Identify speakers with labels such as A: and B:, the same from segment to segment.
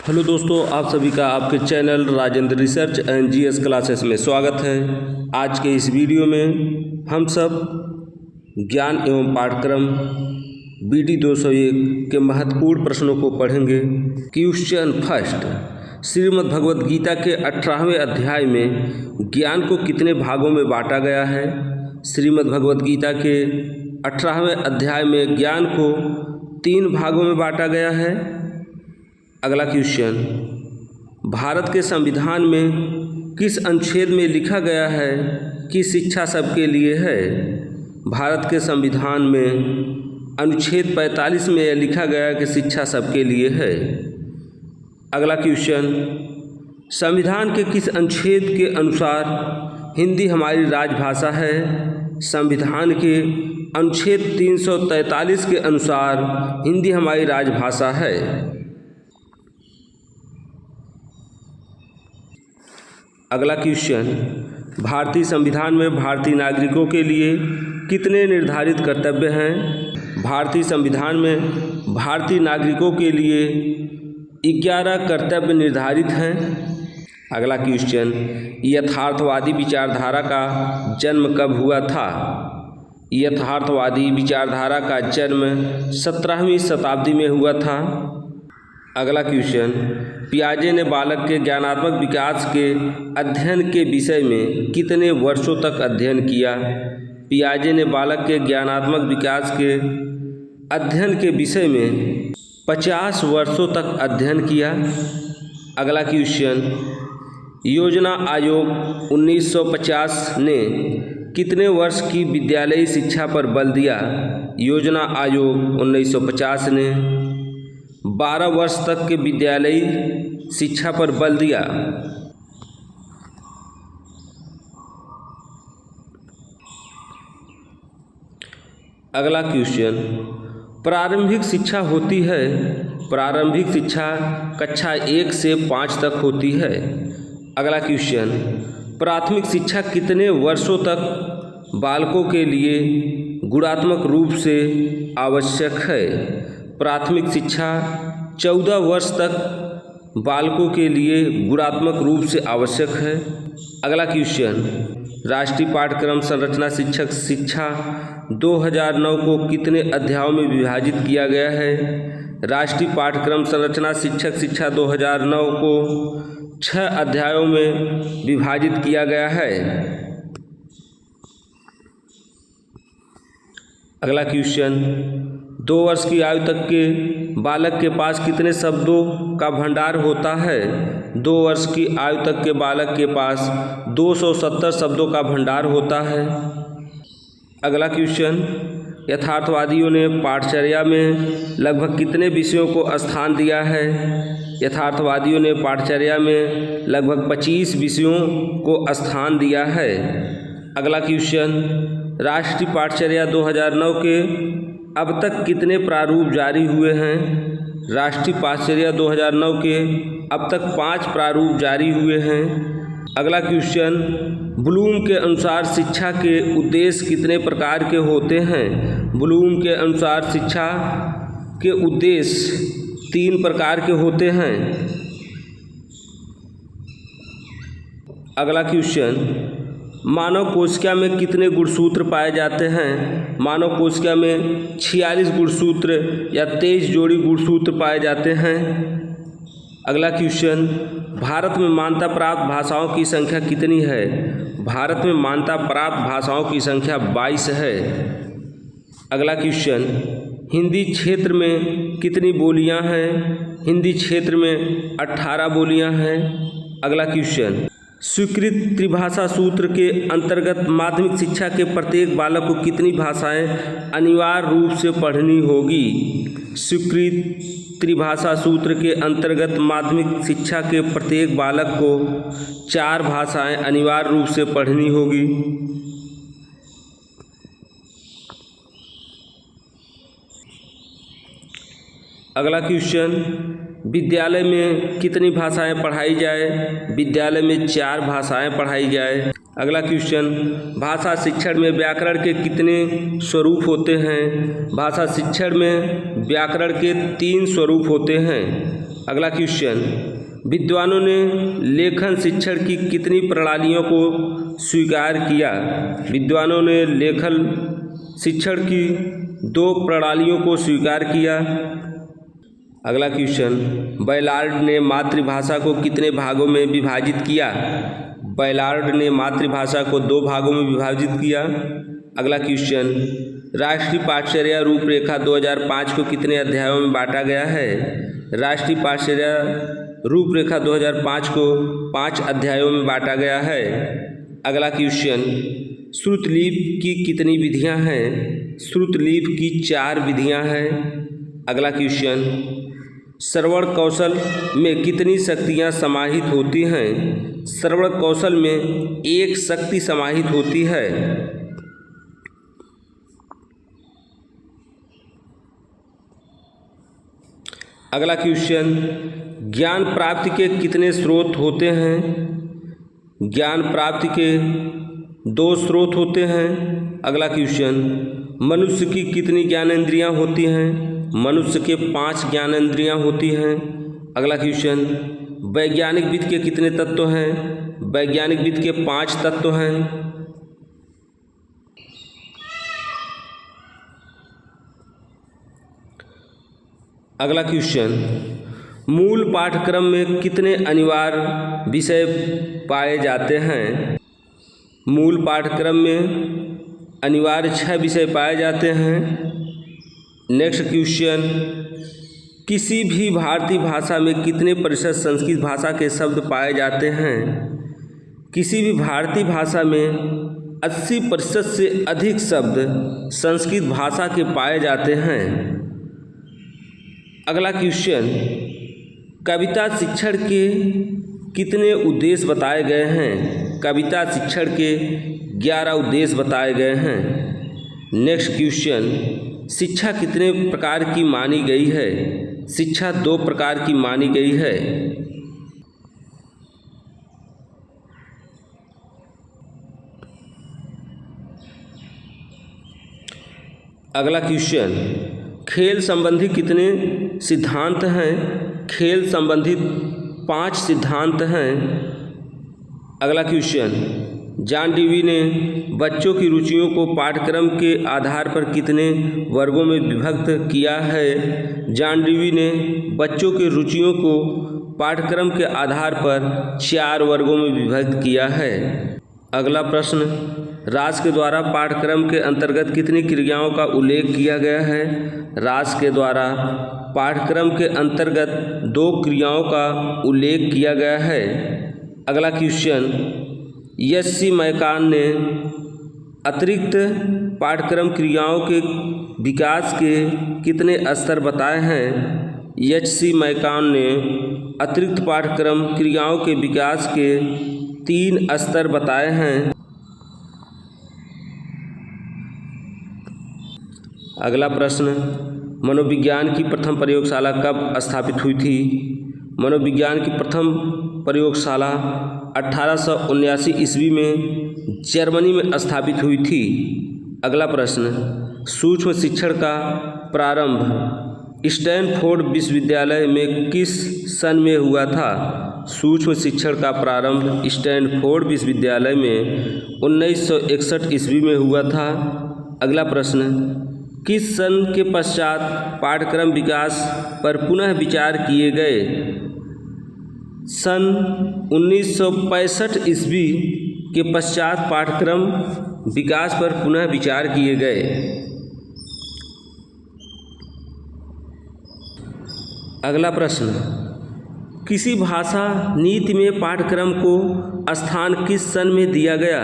A: Hello दोस्तों, आप सभी का आपके channel Rajendra research and GS classes में स्वागत है। आज के इस वीडियो में हम सब ज्ञान एवं पाठ्यक्रम BD 201 के महत्वपूर्ण प्रश्नों को पढ़ेंगे। क्वेश्चन फर्स्ट, श्रीमद् भगवद गीता के 18वें अध्याय में ज्ञान को कितने भागों में बांटा गया है? श्रीमद् भगवद गीता के 18वें अध्याय में ज्ञान को 3 भागों में बांटा गया है। अगला क्वेश्चन, भारत के संविधान में किस अनुच्छेद में लिखा गया है कि शिक्षा सबके लिए है? भारत के संविधान में अनुच्छेद 45 में यह लिखा गया है कि शिक्षा सबके लिए है। अगला क्वेश्चन, संविधान के किस अनुच्छेद के अनुसार हिंदी हमारी राजभाषा है? संविधान के अनुच्छेद 343 के अनुसार हिंदी हमारी राजभाषा है। अगला क्वेश्चन, भारतीय संविधान में भारतीय नागरिकों के लिए कितने निर्धारित कर्तव्य हैं? भारतीय संविधान में भारतीय नागरिकों के लिए 11 कर्तव्य निर्धारित हैं। अगला क्वेश्चन, यथार्थवादी विचारधारा का जन्म कब हुआ था? यथार्थवादी विचारधारा का जन्म 17वीं शताब्दी में हुआ था। अगला क्वेश्चन, पियाजे ने बालक के ज्ञानात्मक विकास के अध्ययन के विषय में कितने वर्षों तक अध्ययन किया? पियाजे ने बालक के ज्ञानात्मक विकास के अध्ययन के विषय में 50 वर्षों तक अध्ययन किया। अगला क्वेश्चन, योजना आयोग 1950 ने कितने वर्ष की विद्यालयी शिक्षा पर बल दिया? योजना आयोग 1950 ने 12 वर्ष तक के विद्यालयी शिक्षा पर बल दिया। अगला क्वेश्चन, प्रारंभिक शिक्षा होती है। प्रारंभिक शिक्षा कक्षा 1 से 5 तक होती है। अगला क्वेश्चन, प्राथमिक शिक्षा कितने वर्षों तक बालकों के लिए गुणात्मक रूप से आवश्यक है? प्राथमिक शिक्षा 14 वर्ष तक बालकों के लिए गुणात्मक रूप से आवश्यक है। अगला क्वेश्चन, राष्ट्रीय पाठ्यक्रम संरचना शिक्षक शिक्षा 2009 को कितने अध्यायों में विभाजित किया गया है? राष्ट्रीय पाठ्यक्रम संरचना शिक्षक शिक्षा 2009 को 6 अध्यायों में विभाजित किया गया है। अगला क्वेश्चन, 2 वर्ष की आयु तक के बालक के पास कितने शब्दों का भंडार होता है? 2 वर्ष की आयु तक के बालक के पास 270 शब्दों का भंडार होता है। अगला क्वेश्चन, यथार्थवादियों ने पाठचर्या में लगभग कितने विषयों को स्थान दिया है? यथार्थवादियों ने पाठचर्या में लगभग 25 विषयों को स्थान दिया है। अगला क्वेश्चन, राष्ट्रीय पाठचर्या 2009 के अब तक कितने प्रारूप जारी हुए हैं? राष्ट्रीय पाठचर्या 2009 के अब तक 5 प्रारूप जारी हुए हैं। अगला क्वेश्चन, ब्लूम के अनुसार शिक्षा के उद्देश्य कितने प्रकार के होते हैं? ब्लूम के अनुसार शिक्षा के उद्देश्य 3 प्रकार के होते हैं। अगला क्वेश्चन, मानव कोशिका में कितने गुणसूत्र पाए जाते हैं? मानव कोशिका में 46 गुणसूत्र या 23 जोड़ी गुणसूत्र पाए जाते हैं। अगला क्वेश्चन, भारत में मान्यता प्राप्त भाषाओं की संख्या कितनी है? भारत में मान्यता प्राप्त भाषाओं की संख्या 22 है। अगला क्वेश्चन, हिंदी क्षेत्र में कितनी बोलियां हैं? हिंदी क्षेत्र में 18 बोलियां हैं। अगला क्वेश्चन, स्वीकृत त्रिभाषा सूत्र के अंतर्गत माध्यमिक शिक्षा के प्रत्येक बालक को कितनी भाषाएं अनिवार्य रूप से पढ़नी होगी? स्वीकृत त्रिभाषा सूत्र के अंतर्गत माध्यमिक शिक्षा के प्रत्येक बालक को 4 भाषाएं अनिवार्य रूप से पढ़नी होगी। अगला क्वेश्चन, विद्यालय में कितनी भाषाएं पढ़ाई जाए? विद्यालय में 4 भाषाएं पढ़ाई जाए। अगला क्वेश्चन, भाषा शिक्षण में व्याकरण के कितने स्वरूप होते हैं? भाषा शिक्षण में व्याकरण के 3 स्वरूप होते हैं। अगला क्वेश्चन, विद्वानों ने लेखन शिक्षण की कितनी प्रणालियों को स्वीकार किया? विद्वानों ने लेखन शिक्षण की 2 प्रणालियों को स्वीकार किया। अगला क्वेश्चन, बैलार्ड ने मातृभाषा को कितने भागों में विभाजित किया? बैलार्ड ने मातृभाषा को 2 भागों में विभाजित किया। अगला क्वेश्चन, राष्ट्रीय पाठचर्या रूपरेखा 2005 को कितने अध्यायों में बांटा गया है? राष्ट्रीय पाठचर्या रूपरेखा 2005 को 5 अध्यायों में बांटा गया है। अगला क्वेश्चन, श्रुतलिपि की कितनी विधियां हैं? श्रुतलिपि की 4 विधियां हैं। अगला क्वेश्चन, श्रवण कौशल में कितनी शक्तियां समाहित होती हैं? श्रवण कौशल में 1 शक्ति समाहित होती है। अगला क्वेश्चन, ज्ञान प्राप्ति के कितने स्रोत होते हैं? ज्ञान प्राप्ति के 2 स्रोत होते हैं। अगला क्वेश्चन, मनुष्य की कितनी ज्ञानेंद्रियां होती हैं? मनुष्य के 5 ज्ञानेंद्रियां होती हैं। अगला क्वेश्चन, वैज्ञानिक वित्त के कितने तत्व हैं? वैज्ञानिक वित्त के 5 तत्व हैं। अगला क्वेश्चन, मूल पाठ्यक्रम में कितने अनिवार्य विषय पाए जाते हैं? मूल पाठ्यक्रम में अनिवार्य 6 विषय पाए जाते हैं। नेक्स्ट क्वेश्चन, किसी भी भारतीय भाषा में कितने प्रतिशत संस्कृत भाषा के शब्द पाए जाते हैं? किसी भी भारतीय भाषा में 80% से अधिक शब्द संस्कृत भाषा के पाए जाते हैं। अगला क्वेश्चन, कविता शिक्षण के कितने उद्देश्य बताए गए हैं? कविता शिक्षण के 11 उद्देश्य बताए गए हैं। नेक्स्ट क्वेश्चन, शिक्षा कितने प्रकार की मानी गई है? शिक्षा 2 प्रकार की मानी गई है। अगला क्वेश्चन, खेल संबंधी कितने सिद्धांत हैं? खेल संबंधी 5 सिद्धांत हैं। अगला क्वेश्चन, जॉन डेवी ने बच्चों की रुचियों को पाठ्यक्रम के आधार पर कितने वर्गों में विभक्त किया है? जॉन डेवी ने बच्चों की रुचियों को पाठ्यक्रम के आधार पर 4 वर्गों में विभक्त किया है। अगला प्रश्न, रास के द्वारा पाठ्यक्रम के अंतर्गत कितनी क्रियाओं का उल्लेख किया गया है? रास के द्वारा पाठ्यक्रम के अंतर्गत 2 क्रियाओं का उल्लेख किया गया है। अगला क्वेश्चन, एच.सी. मैकान ने अतिरिक्त पाठ्यक्रम क्रियाओं के विकास के कितने स्तर बताए हैं? एच.सी. मैकान ने अतिरिक्त पाठ्यक्रम क्रियाओं के विकास के 3 स्तर बताए हैं। अगला प्रश्न, मनोविज्ञान की प्रथम प्रयोगशाला कब स्थापित हुई थी? मनोविज्ञान की प्रथम प्रयोगशाला 1879 ईस्वी में जर्मनी में स्थापित हुई थी। अगला प्रश्न, सूक्ष्म शिक्षण का प्रारंभ स्टैनफोर्ड विश्वविद्यालय में किस सन में हुआ था? सूक्ष्म शिक्षण का प्रारंभ स्टैनफोर्ड विश्वविद्यालय में 1961 ईस्वी में हुआ था। अगला प्रश्न, किस सन के पश्चात पाठ्यक्रम विकास पर पुनः विचार किए गए? सन 1965 ईस्वी के पश्चात पाठ्यक्रम विकास पर पुनः विचार किए गए। अगला प्रश्न, किसी भाषा नीति में पाठ्यक्रम को स्थान किस सन में दिया गया?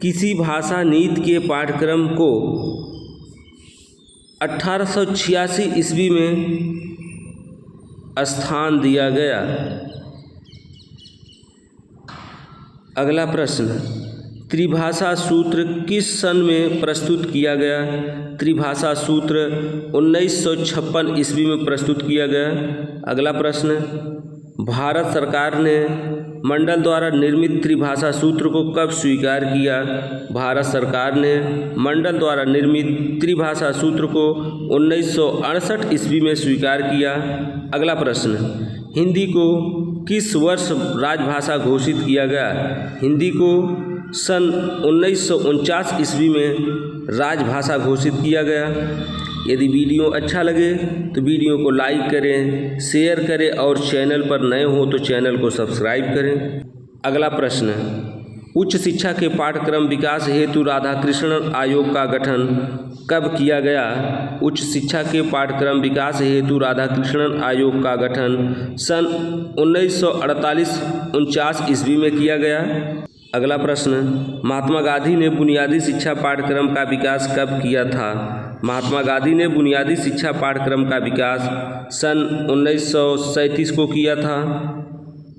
A: किसी भाषा नीति के पाठ्यक्रम को 1886 ईस्वी में स्थान दिया गया। अगला प्रश्न, त्रिभाषा सूत्र किस सन में प्रस्तुत किया गया? त्रिभाषा सूत्र 1956 ईस्वी में प्रस्तुत किया गया। अगला प्रश्न, भारत सरकार ने मंडल द्वारा निर्मित त्रिभाषा सूत्र को कब स्वीकार किया? भारत सरकार ने मंडल द्वारा निर्मित त्रिभाषा सूत्र को 1968 ईस्वी में स्वीकार किया। अगला प्रश्न, हिंदी को किस वर्ष राजभाषा घोषित किया गया? हिंदी को सन 1949 ईस्वी में राजभाषा घोषित किया गया। यदि वीडियो अच्छा लगे तो वीडियो को लाइक करें, शेयर करें और चैनल पर नए हो तो चैनल को सब्सक्राइब करें। अगला प्रश्न, उच्च शिक्षा के पाठ्यक्रम विकास हेतु राधाकृष्णन आयोग का गठन कब किया गया? उच्च शिक्षा के पाठ्यक्रम विकास हेतु राधाकृष्णन आयोग का गठन सन 1948-49 ईस्वी में किया गया। अगला प्रश्न, महात्मा गांधी ने बुनियादी शिक्षा पाठ्यक्रम का विकास कब किया था? महात्मा गांधी ने बुनियादी शिक्षा पाठ्यक्रम का विकास सन 1937 को किया था।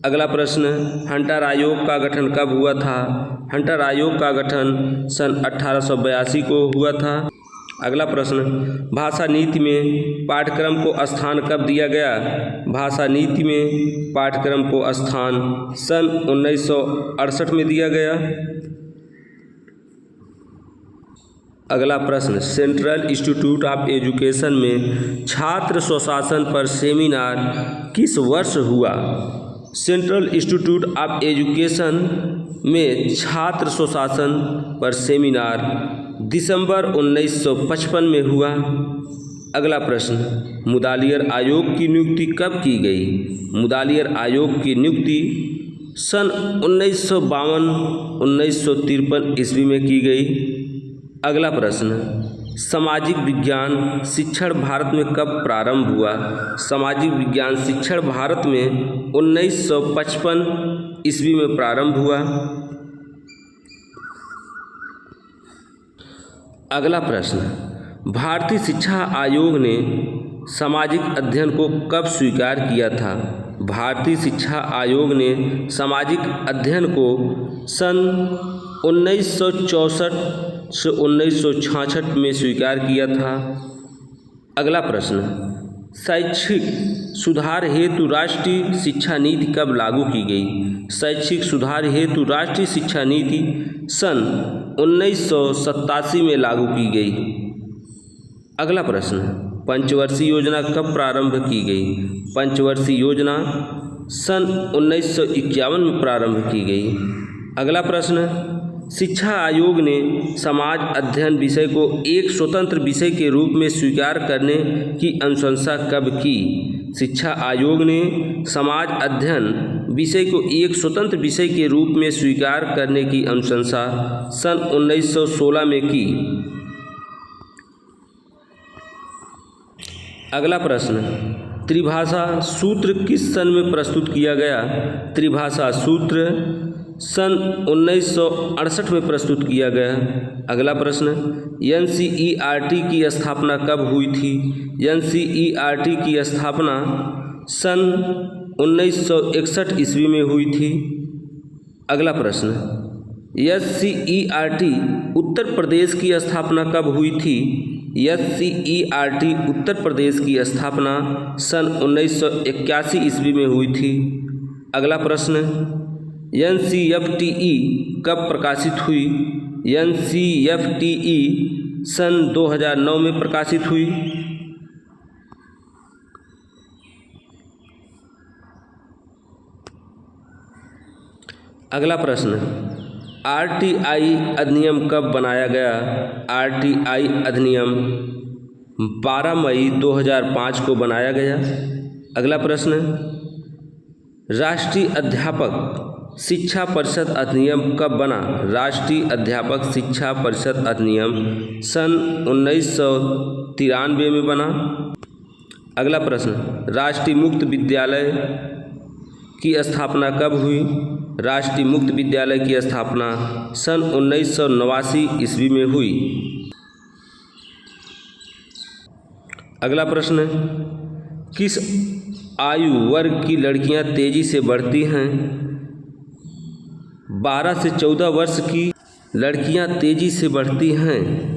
A: अगला प्रश्न, हंटर आयोग का गठन कब हुआ था? हंटर आयोग का गठन सन 1882 को हुआ था। अगला प्रश्न, भाषा नीति में पाठ्यक्रम को स्थान कब दिया गया? भाषा नीति में पाठ्यक्रम को स्थान सन 1968 में दिया गया। अगला प्रश्न, सेंट्रल इंस्टीट्यूट ऑफ एजुकेशन में छात्र स्वशासन पर सेमिनार किस वर्ष हुआ? सेंट्रल इंस्टीट्यूट ऑफ एजुकेशन में छात्र स्वशासन पर सेमिनार दिसंबर 1955 में हुआ। अगला प्रश्न, मुदालियर आयोग की नियुक्ति कब की गई? मुदालियर आयोग की नियुक्ति सन 1952-1953 ईस्वी में की गई। अगला प्रश्न, सामाजिक विज्ञान शिक्षण भारत में कब प्रारंभ हुआ? सामाजिक विज्ञान शिक्षण भारत में 1955 ईस्वी में प्रारंभ हुआ। अगला प्रश्न, भारतीय शिक्षा आयोग ने सामाजिक अध्ययन को कब स्वीकार किया था? भारतीय शिक्षा आयोग ने सामाजिक अध्ययन को सन 1964 से 1966 में स्वीकार किया था। अगला प्रश्न, शैक्षिक सुधार हेतु राष्ट्रीय शिक्षा नीति कब लागू की गई? शैक्षिक सुधार हेतु राष्ट्रीय शिक्षा नीति सन 1987 में लागू की गई। अगला प्रश्न, पंचवर्षीय योजना कब प्रारंभ की गई? पंचवर्षीय योजना सन 1951 में प्रारंभ की गई। अगला प्रश्न, शिक्षा आयोग ने समाज अध्ययन विषय को एक स्वतंत्र विषय के रूप में स्वीकार करने की अनुशंसा कब की? शिक्षा आयोग ने समाज अध्ययन विषय को एक स्वतंत्र विषय के रूप में स्वीकार करने की अनुशंसा सन 1916 में की। अगला प्रश्न, त्रिभाषा सूत्र किस सन में प्रस्तुत किया गया? त्रिभाषा सूत्र सन 1968 में प्रस्तुत किया गया। अगला प्रश्न, NCERT की स्थापना कब हुई थी? NCERT की स्थापना सन 1961 ईस्वी में हुई थी। अगला प्रश्न, SCERT उत्तर प्रदेश की स्थापना कब हुई थी? SCERT उत्तर प्रदेश की स्थापना सन 1981 ईस्वी में हुई थी। अगला प्रश्न, NCFTE कब प्रकाशित हुई? NCFTE सन 2009 में प्रकाशित हुई। अगला प्रश्न, RTI अधिनियम कब बनाया गया? RTI अधिनियम 12 मई 2005 को बनाया गया। अगला प्रश्न, राष्ट्रीय अध्यापक शिक्षा परिषद अधिनियम कब बना? राष्ट्रीय अध्यापक शिक्षा परिषद अधिनियम सन 1993 में बना। अगला प्रश्न, राष्ट्रीय मुक्त विद्यालय की स्थापना कब हुई? राष्ट्रीय मुक्त विद्यालय की स्थापना सन 1989 ईस्वी में हुई। अगला प्रश्न, किस आयु वर्ग की लड़कियां तेजी से बढ़ती हैं? 12 से 14 वर्ष की लड़कियां तेजी से बढ़ती हैं।